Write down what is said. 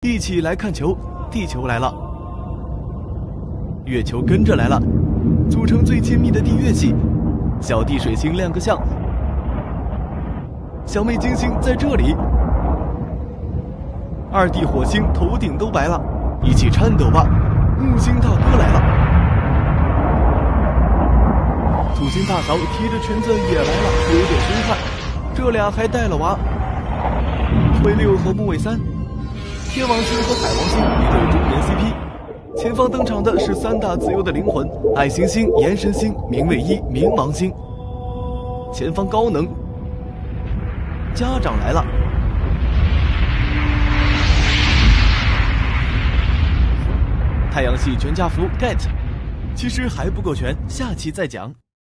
一起来看球，地球来了，月球跟着来了，组成最亲密的地月系。小弟水星亮个相，小妹金星在这里。二弟火星头顶都白了，一起颤抖吧，木星大哥来了。土星大嫂提着裙子也来了，有点凶悍，这俩还带了娃。木卫6和木卫3，天王星和海王星一对中年 CP。前方登场的是3大自由的灵魂：爱行星、延神星、冥卫1、冥王星。前方高能，家长来了。太阳系全家福 get， 其实还不够全，下期再讲。